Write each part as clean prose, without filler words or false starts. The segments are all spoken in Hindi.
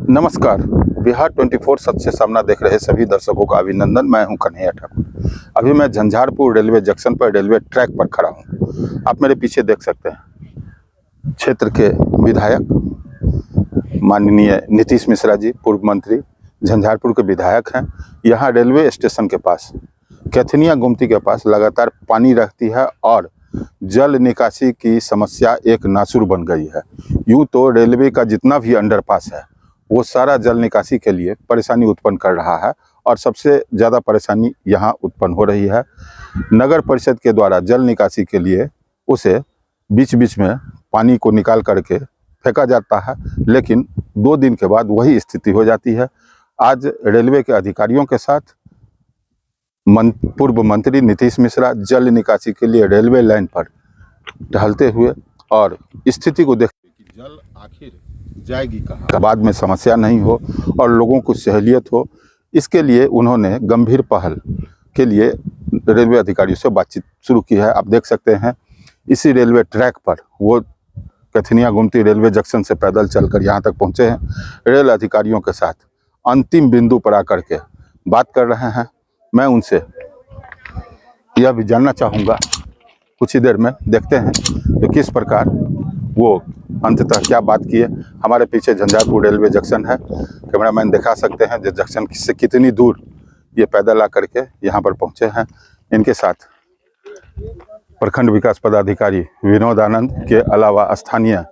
नमस्कार। बिहार 24 सच से सामना देख रहे सभी दर्शकों का अभिनंदन। मैं हूं कन्हैया ठाकुर। अभी मैं झंझारपुर रेलवे जंक्शन पर रेलवे ट्रैक पर खड़ा हूं। आप मेरे पीछे देख सकते हैं क्षेत्र के विधायक माननीय नीतीश मिश्रा जी, पूर्व मंत्री, झंझारपुर के विधायक हैं। यहाँ रेलवे स्टेशन के पास कैथनिया गुमती के पास लगातार पानी रहती है और जल निकासी की समस्या एक नासुर बन गई है। यूँ तो रेलवे का जितना भी अंडरपास है वो सारा जल निकासी के लिए परेशानी उत्पन्न कर रहा है और सबसे ज़्यादा परेशानी यहाँ उत्पन्न हो रही है। नगर परिषद के द्वारा जल निकासी के लिए उसे बीच बीच में पानी को निकाल करके फेंका जाता है, लेकिन 2 दिन के बाद वही स्थिति हो जाती है। आज रेलवे के अधिकारियों के साथ पूर्व मंत्री नीतीश मिश्रा जल निकासी के लिए रेलवे लाइन पर टहलते हुए और स्थिति को देखते कि जल आखिर जाएगी कहाँ, बाद में समस्या नहीं हो और लोगों को सहूलियत हो, इसके लिए उन्होंने गंभीर पहल के लिए रेलवे अधिकारियों से बातचीत शुरू की है। आप देख सकते हैं इसी रेलवे ट्रैक पर वो कैथनिया गुमती रेलवे जंक्शन से पैदल चलकर यहाँ तक पहुँचे हैं। रेल अधिकारियों के साथ अंतिम बिंदु पर आकर के बात कर रहे हैं। मैं उनसे यह भी जानना चाहूँगा, कुछ ही देर में देखते हैं कि किस प्रकार वो अंततः क्या बात किए। हमारे पीछे झंझारपुर रेलवे जंक्शन है। कैमरामैन दिखा सकते हैं जो जंक्शन से कितनी दूर ये पैदल आकर के यहाँ पर पहुँचे हैं। इनके साथ प्रखंड विकास पदाधिकारी विनोद आनंद के अलावा स्थानीय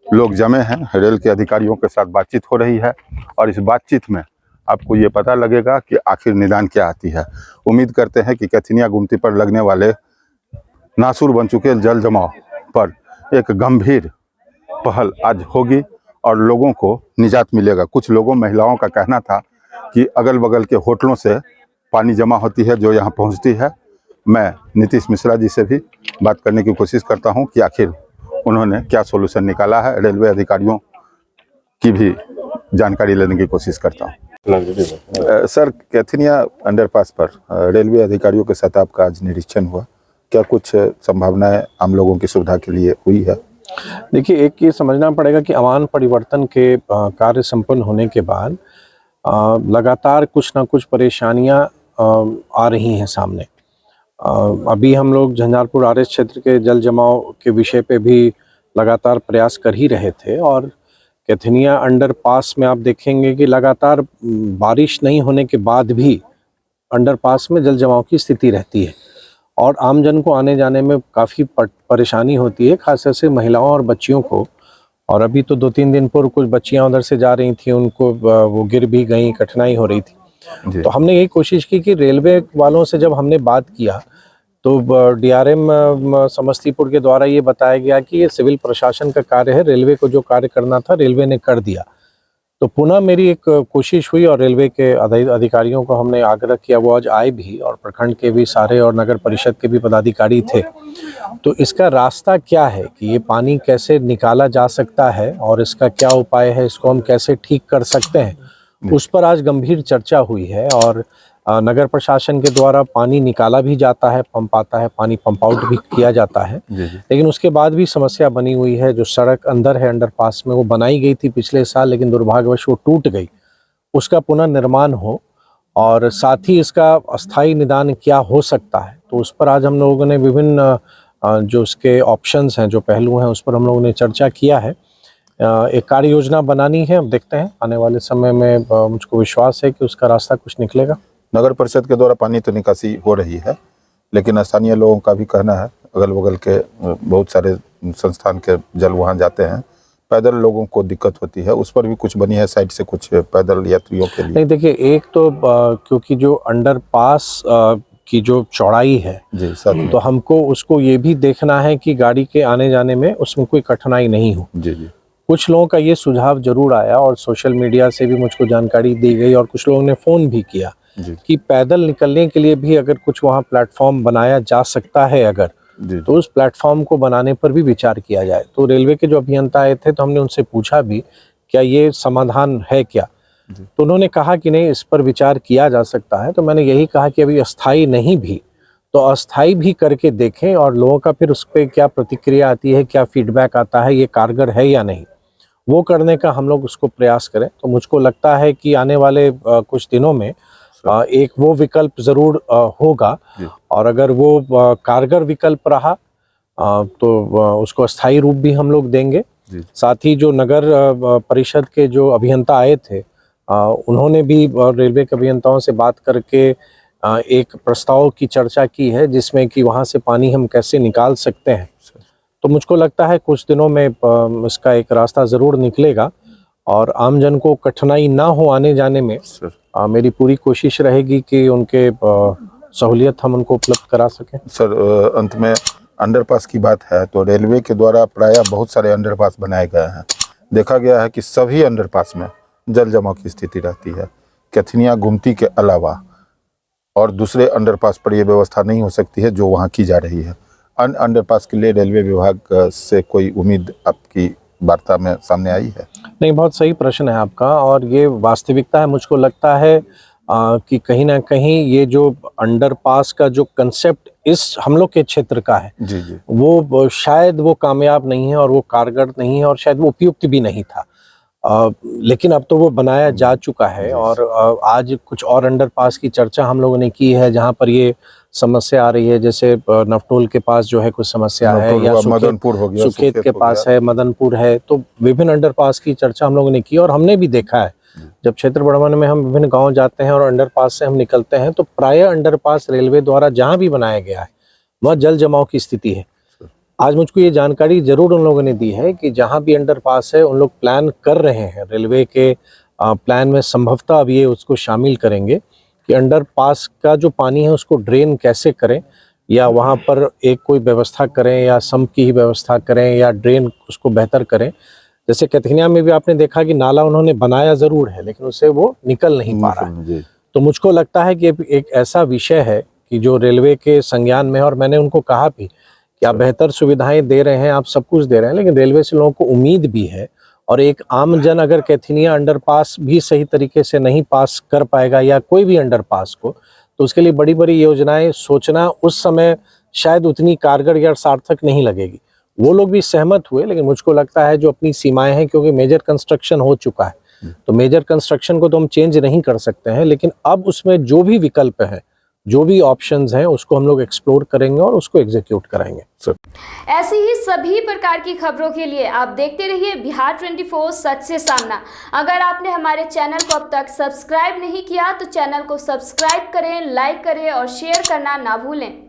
लोग जमे हैं। रेल के अधिकारियों के साथ बातचीत हो रही है और इस बातचीत में आपको ये पता लगेगा कि आखिर निदान क्या आती है। उम्मीद करते हैं कि कैथनिया गुमती पर लगने वाले नासुर बन चुके जल जमाव पर एक गंभीर पहल आज होगी और लोगों को निजात मिलेगा। कुछ महिलाओं का कहना था कि अगल बगल के होटलों से पानी जमा होती है जो यहाँ पहुँचती है। मैं नीतीश मिश्रा जी से भी बात करने की कोशिश करता हूँ कि आखिर उन्होंने क्या सोल्यूशन निकाला है। रेलवे अधिकारियों की भी जानकारी लेने की कोशिश करता हूँ। सर, कैथनिया अंडरपास पर रेलवे अधिकारियों के साथ आपका आज निरीक्षण हुआ, क्या कुछ संभावनाएं आम लोगों की सुविधा के लिए हुई है? देखिए, एक ये समझना पड़ेगा कि आमान परिवर्तन के कार्य संपन्न होने के बाद लगातार कुछ ना कुछ परेशानियां आ रही हैं सामने। अभी हम लोग झंझारपुर आरएस क्षेत्र के जल जमाव के विषय पे भी लगातार प्रयास कर ही रहे थे और कैथनिया अंडरपास में आप देखेंगे कि लगातार बारिश नहीं होने के बाद भी अंडरपास में जल जमाव की स्थिति रहती है और आमजन को आने जाने में काफ़ी परेशानी होती है, खासतौर से महिलाओं और बच्चियों को। और अभी तो 2-3 दिन पूर्व कुछ बच्चियां उधर से जा रही थी, उनको वो गिर भी गई, कठिनाई हो रही थी। तो हमने यही कोशिश की कि रेलवे वालों से जब हमने बात किया तो डीआरएम समस्तीपुर के द्वारा ये बताया गया कि ये सिविल प्रशासन का कार्य है, रेलवे को जो कार्य करना था रेलवे ने कर दिया। तो पुनः मेरी एक कोशिश हुई और रेलवे के अधिकारियों को हमने आग्रह किया, वो आज आए भी और प्रखंड के भी सारे और नगर परिषद के भी पदाधिकारी थे। तो इसका रास्ता क्या है कि ये पानी कैसे निकाला जा सकता है और इसका क्या उपाय है, इसको हम कैसे ठीक कर सकते हैं, उस पर आज गंभीर चर्चा हुई है। और नगर प्रशासन के द्वारा पानी निकाला भी जाता है, पंप आता है, पानी पंप आउट भी किया जाता है, लेकिन उसके बाद भी समस्या बनी हुई है। जो सड़क अंदर है अंडरपास में, वो बनाई गई थी पिछले साल, लेकिन दुर्भाग्यवश वो टूट गई। उसका पुनर्निर्माण हो और साथ ही इसका अस्थायी निदान क्या हो सकता है, तो उस पर आज हम लोगों ने विभिन्न जो उसके ऑप्शंस हैं, जो पहलू हैं, उस पर हम लोगों ने चर्चा किया है। एक कार्य योजना बनानी है। अब देखते हैं आने वाले समय में, मुझको विश्वास है कि उसका रास्ता कुछ निकलेगा। नगर परिषद के द्वारा पानी तो निकासी हो रही है, लेकिन स्थानीय लोगों का भी कहना है, अगल बगल के बहुत सारे संस्थान के जल वहाँ जाते हैं, पैदल लोगों को दिक्कत होती है। उस पर भी कुछ बनी है साइड से कुछ पैदल यात्रियों के लिए? नहीं, देखिए, एक तो क्योंकि जो अंडरपास की जो चौड़ाई है जी सर, तो हमको उसको ये भी देखना है कि गाड़ी के आने जाने में उसमें कोई कठिनाई नहीं हो। जी। कुछ लोगों का ये सुझाव जरूर आया और सोशल मीडिया से भी मुझको जानकारी दी गई और कुछ लोगों ने फ़ोन भी किया कि पैदल निकलने के लिए भी अगर कुछ वहाँ प्लेटफॉर्म बनाया जा सकता है अगर, तो उस प्लेटफॉर्म को बनाने पर भी विचार किया जाए। तो रेलवे के जो अभियंता आए थे, तो हमने उनसे पूछा भी क्या ये समाधान है क्या, तो उन्होंने कहा कि नहीं, इस पर विचार किया जा सकता है। तो मैंने यही कहा कि अभी अस्थाई नहीं भी तो अस्थाई भी करके देखें और लोगों का फिर उस पर क्या प्रतिक्रिया आती है, क्या फीडबैक आता है, ये कारगर है या नहीं, वो करने का हम लोग उसको प्रयास करें। तो मुझको लगता है कि आने वाले कुछ दिनों में एक वो विकल्प ज़रूर होगा, और अगर वो कारगर विकल्प रहा तो उसको स्थायी रूप भी हम लोग देंगे। साथ ही जो नगर परिषद के जो अभियंता आए थे, उन्होंने भी रेलवे के अभियंताओं से बात करके एक प्रस्ताव की चर्चा की है, जिसमें कि वहाँ से पानी हम कैसे निकाल सकते हैं। तो मुझको लगता है कुछ दिनों में इसका एक रास्ता ज़रूर निकलेगा, और आमजन को कठिनाई ना हो आने जाने में मेरी पूरी कोशिश रहेगी कि उनके सहूलियत हम उनको उपलब्ध करा सकें। सर, अंत में अंडरपास की बात है तो रेलवे के द्वारा प्रायः बहुत सारे अंडरपास बनाए गए हैं। देखा गया है कि सभी अंडरपास में जल जमाव की स्थिति रहती है। कैथनिया गुमटी के अलावा और दूसरे अंडरपास पर यह व्यवस्था नहीं हो सकती है जो वहाँ की जा रही है। अन्य अंडरपास के लिए रेलवे विभाग से कोई उम्मीद आपकी वार्ता में सामने आई है? नहीं, बहुत सही प्रश्न है आपका, और ये वास्तविकता है। मुझको लगता है कि कहीं ना कहीं ये जो अंडरपास का जो कंसेप्ट इस हम लोग के क्षेत्र का है, जी जी, वो शायद वो कामयाब नहीं है, और वो कारगर नहीं है, और शायद वो उपयुक्त भी नहीं था। लेकिन अब तो वो बनाया जा चुका है, और आज कुछ और अंडरपास की चर्चा हम लोगों ने की है जहाँ पर ये समस्या आ रही है। जैसे नफटोल के पास जो है कुछ समस्या है, या मदनपुर हो गया, सुखेत के पास है, मदनपुर है। तो विभिन्न अंडरपास की चर्चा हम लोगों ने की, और हमने भी देखा है जब क्षेत्र भ्रमण में हम विभिन्न गांव जाते हैं और अंडरपास से हम निकलते हैं, तो प्रायः अंडरपास रेलवे द्वारा जहां भी बनाया गया है वह जल जमाव की स्थिति है। आज मुझको ये जानकारी जरूर उन लोगों ने दी है कि जहां भी अंडरपास है उन लोग प्लान कर रहे हैं, रेलवे के प्लान में संभवतः अब ये उसको शामिल करेंगे कि अंडरपास का जो पानी है उसको ड्रेन कैसे करें, या वहाँ पर एक कोई व्यवस्था करें, या सम्प की ही व्यवस्था करें, या ड्रेन उसको बेहतर करें। जैसे कैथनिया में भी आपने देखा कि नाला उन्होंने बनाया ज़रूर है, लेकिन उससे वो निकल नहीं पा रहा है। तो मुझको लगता है कि एक ऐसा विषय है कि जो रेलवे के संज्ञान में है, और मैंने उनको कहा भी कि आप बेहतर सुविधाएं दे रहे हैं, आप सब कुछ दे रहे हैं, लेकिन रेलवे से लोगों को उम्मीद भी है। और एक आम जन अगर कैथनिया अंडरपास भी सही तरीके से नहीं पास कर पाएगा, या कोई भी अंडरपास को, तो उसके लिए बड़ी बड़ी योजनाएं सोचना उस समय शायद उतनी कारगर या सार्थक नहीं लगेगी। वो लोग भी सहमत हुए, लेकिन मुझको लगता है जो अपनी सीमाएं हैं, क्योंकि मेजर कंस्ट्रक्शन हो चुका है, तो मेजर कंस्ट्रक्शन को तो हम चेंज नहीं कर सकते हैं, लेकिन अब उसमें जो भी विकल्प है, जो भी ऑप्शंस हैं, उसको हम लोग एक्सप्लोर करेंगे और उसको एग्जीक्यूट करेंगे। ऐसी ही सभी प्रकार की खबरों के लिए आप देखते रहिए बिहार 24 सच से सामना। अगर आपने हमारे चैनल को अब तक सब्सक्राइब नहीं किया तो चैनल को सब्सक्राइब करें, लाइक करें और शेयर करना ना भूलें।